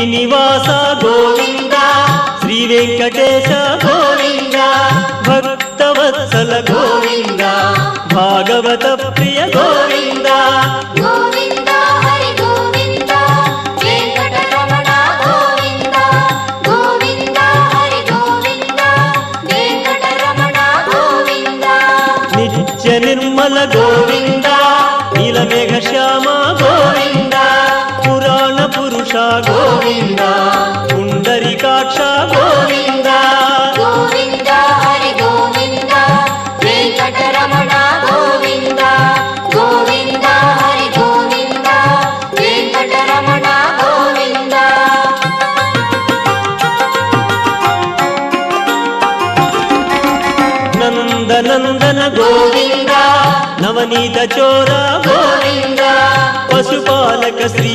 శ్రీనివాస గోవింద శ్రీ వెంకటేశ గోవింద భక్తవత్సల గోవింద భాగవత ప్రియ గోవింద గోవింద హరి గోవింద వెంకటరమణ గోవింద గోవింద హరి గోవింద వెంకటరమణ గోవింద నిత్య నిర్మల గోవింద నీలమేఘ శ్యామ గోవింద పురాణ పురుష గోవింద పుండరీకాక్ష గోవింద గోవింద హరి గోవింద వెంకటరమణ గోవింద గోవింద హరి గోవింద వెంకటరమణ గోవింద నందనందన గోవింద నవనీత చోర గోవింద పశుపాలక శ్రీ